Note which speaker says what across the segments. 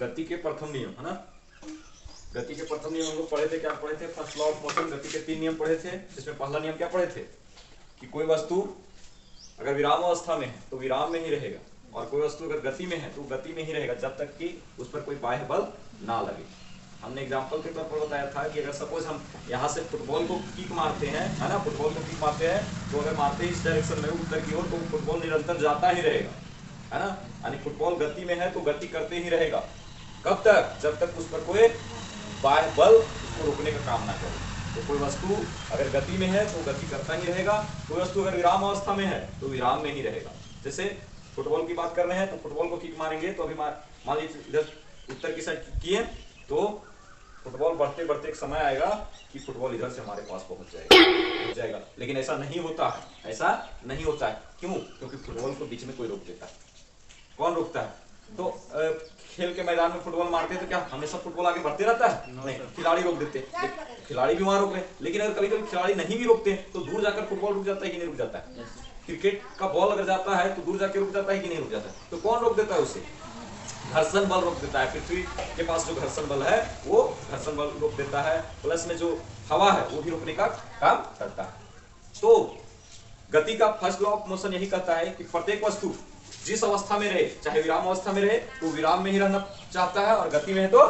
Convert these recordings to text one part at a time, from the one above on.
Speaker 1: गति के प्रथम नियम है ना। गति के प्रथम नियम हम लोग पढ़े थे, क्या पढ़े थे? फर्स्ट लॉ ऑफ मोशन, गति के 3 नियम पढ़े थे, जिसमें पहला नियम क्या पढ़े थे कि कोई वस्तु अगर विराम अवस्था में है तो विराम में ही रहेगा, और कोई वस्तु अगर गति में है तो गति में ही रहेगा जब तक कि उस पर कोई बाह्य बल ना लगे। हमने एग्जांपल के तौर पर बताया था कि अगर सपोज हम यहाँ से फुटबॉल को किक मारते हैं, है ना, फुटबॉल को किक मारते हैं, तो अगर मारते ही इस डायरेक्शन में उत्तर की ओर तो फुटबॉल निरंतर जाता ही रहेगा, है ना। यानी फुटबॉल गति में है तो गति करते ही रहेगा। कब तक? जब तक उस पर कोई बाह्य बल उसको रोकने का काम ना करे। तो कोई वस्तु अगर गति में है तो गति करता ही रहेगा, कोई वस्तु अगर विराम अवस्था में है तो विराम में ही रहेगा। जैसे फुटबॉल की बात कर रहे हैं तो फुटबॉल को किक मारेंगे तो अभी मान लीजिए इधर उत्तर की साइड किक किए तो फुटबॉल बढ़ते बढ़ते एक समय आएगा कि फुटबॉल इधर से हमारे पास पहुंच जाएगा। लेकिन ऐसा नहीं होता है, ऐसा नहीं होता है। क्यों? क्योंकि फुटबॉल को बीच में कोई रोक देता है। कौन रोकता है? तो खेल के मैदान में फुटबॉल मारते हैं तो क्या हमेशा फुटबॉल आगे बढ़ते रहता है? नहीं, खिलाड़ी रोक देते हैं, खिलाड़ी भी वहां रोक रहे हैं। लेकिन अगर कभी कभी खिलाड़ी नहीं भी रोकते हैं तो दूर जाकर फुटबॉल रुक जाता है कि नहीं रुक जाता है? क्रिकेट का बॉल अगर जाता है तो दूर जाकर रुक जाता है कि नहीं रुक जाता है? तो कौन रोक देता है उसे? घर्षण बल रोक देता है। पृथ्वी के पास जो घर्षण बल है वो घर्षण बल रोक देता है, प्लस में जो हवा है वो भी रोकने का काम करता है। तो गति का फर्स्ट लॉ ऑफ मोशन यही कहता है कि प्रत्येक वस्तु जिस अवस्था में रहे, चाहे विराम अवस्था में रहे तो विराम में ही रहना चाहता है, और गति में है तो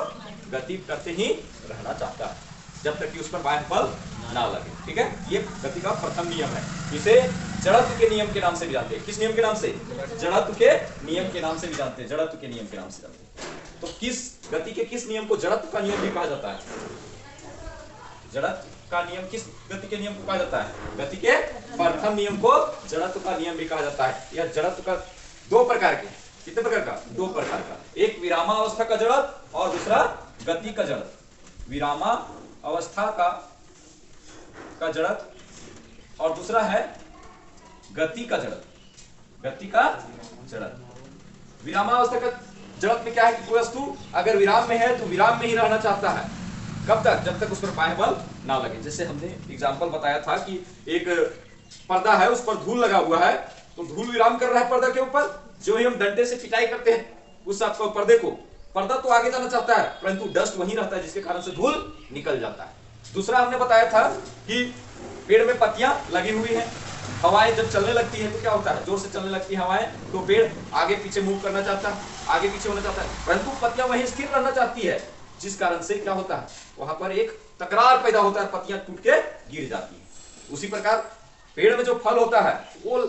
Speaker 1: गति करते ही रहना चाहता है जब तक कि उस पर बाह्य बल ना लगे। ठीक है, ये गति का प्रथम नियम है। इसे जड़त्व के नियम के नाम से भी जानते हैं। किस नियम के नाम से? जड़त्व के नियम के नाम से भी जानते हैं, जड़त्व के नियम के नाम से जानते हैं। तो किस गति के किस नियम को जड़त्व का नियम भी कहा जाता है? जड़त्व का नियम किस गति के नियम को कहा जाता है? गति के प्रथम नियम को जड़त्व का नियम भी कहा जाता है। यह जड़त्व का दो प्रकार के, कितने प्रकार का? दो प्रकार का। एक विरामावस्था का जड़त्व और दूसरा गति का जड़त्व। विरामा अवस्था का जड़त्व और दूसरा है गति का जड़त्व। गति का जड़त्व। विरामावस्था का जड़त्व में क्या है कि कोई वस्तु अगर विराम में है तो विराम में ही रहना चाहता है। कब तक? जब तक उस पर बाह्य बल ना लगे। जैसे हमने एग्जांपल बताया था कि एक पर्दा है, उस पर धूल लगा हुआ है, तो धूल विराम कर रहा है पर्दा के ऊपर। जो ही हम डंडे से पिटाई करते हैं उस आपको पर्दे को, पर्दा तो आगे जाना चाहता है परंतु डस्ट वहीं रहता है जिसके कारण से धूल निकल जाता है। दूसरा हमने बताया था कि पेड़ में पत्तियां लगी हुई हैं, हवाएं जब चलने लगती है तो क्या होता है? जोर से चलने लगती है हवाएं तो पेड़ आगे पीछे मूव करना चाहता है, आगे पीछे होना चाहता है, परंतु पत्तियां वहीं स्थिर रहना चाहती है, जिस कारण से क्या होता है? वहां पर एक तकरार पैदा होता है, पत्तियां टूट के गिर जाती है। उसी प्रकार पेड़ में जो फल होता है वो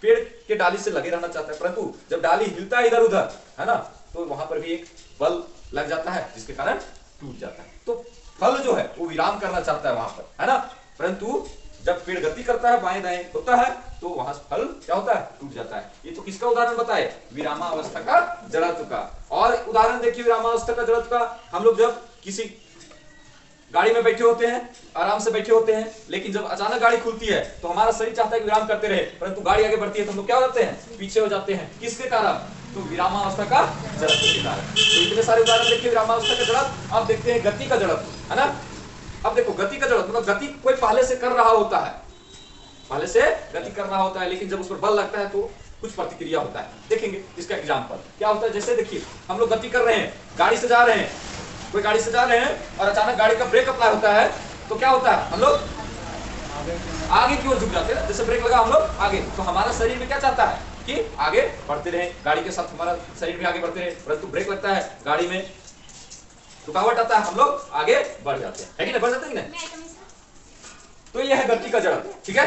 Speaker 1: पेड़ के डाली से लगे रहना चाहता है, परंतु जब डाली हिलता है इधर उधर, है ना, तो वहां पर भी एक बल लग जाता है जिसके कारण टूट जाता है। तो फल जो है वो विराम करना चाहता है वहां पर, है ना, परंतु जब पेड़ गति करता है, बाएं दाएं होता है, तो वहां फल क्या होता है? टूट जाता है। ये तो किसका उदाहरण बताए? विरामावस्था का जड़त्व का। और उदाहरण देखिए विरामावस्था का जड़त्व का, हम लोग जब किसी गाड़ी में बैठे होते हैं, आराम से बैठे होते हैं, लेकिन जब अचानक गाड़ी खुलती है तो हमारा शरीर चाहता है कि विराम करते रहे, परंतु गाड़ी आगे बढ़ती है तो हम लोग क्या हो जाते हैं? पीछे हो जाते हैं। किसके कारण? तो विरामावस्था का जड़त्व के कारण। तो इतने सारे उदाहरण देखिए विरामावस्था का जड़त्व। अब देखते हैं गति का जड़त्व, है ना। अब देखो गति का जड़त्व, मतलब गति कोई पहले से कर रहा होता है, पहले से गति कर रहा होता है, लेकिन जब उस पर बल लगता है तो कुछ प्रतिक्रिया होता है। देखेंगे इसका एग्जाम्पल क्या होता है। जैसे देखिए हम लोग गति कर रहे हैं, गाड़ी से जा रहे हैं, कोई गाड़ी से जा रहे हैं और अचानक गाड़ी का ब्रेक अप्लाई होता है तो क्या होता है? हम लोग आगे की ओर झुक जाते हैं। जैसे ब्रेक लगा हम लोग आगे, तो हमारा शरीर में क्या चाहता है कि आगे बढ़ते रहे, गाड़ी के साथ हमारा शरीर भी आगे बढ़ते रहे, परंतु ब्रेक लगता है, गाड़ी में रुकावट आता है, हम लोग आगे बढ़ जाते हैं, है कि नहीं? बढ़ जाते हैं कि नहीं? तो यह है गति का जड़त्व। ठीक है,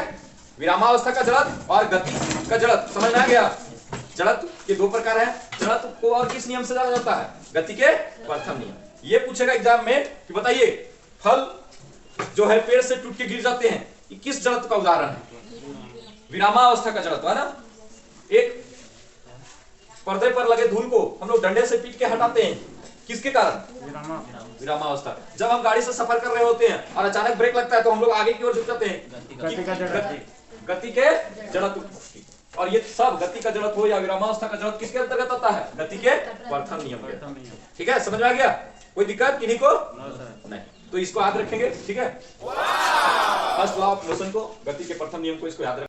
Speaker 1: विरामावस्था का जड़त्व और गति का जड़त्व, समझ में आ गया? जड़त्व के दो प्रकार है। जड़त्व को और किस नियम से जाना जाता है? गति के प्रथम नियम। ये पूछेगा एग्जाम में कि बताइए फल जो है पेड़ से टूट के गिर जाते हैं, ये किस जड़त्व का उदाहरण है? विरामावस्था का जड़त्व, है ना। एक पर्दे पर लगे धूल को हम लोग डंडे से पीट के हटाते हैं, किसके कारण? विरामावस्था। जब हम गाड़ी से सफर कर रहे होते हैं और अचानक ब्रेक लगता है तो हम लोग आगे की ओर झुक जाते हैं, गति के जड़त्व। और ये सब गति का जड़त्व हो या विरामावस्था का जड़त्व किसके अंतर्गत आता है? गति के प्रथम नियम के। ठीक है, समझ में आ गया? कोई दिक्कत किन्हीं को? नहीं। तो इसको याद रखेंगे, ठीक है। फर्स्ट लॉ ऑफ मोशन को, गति के प्रथम नियम को इसको याद रखेंगे।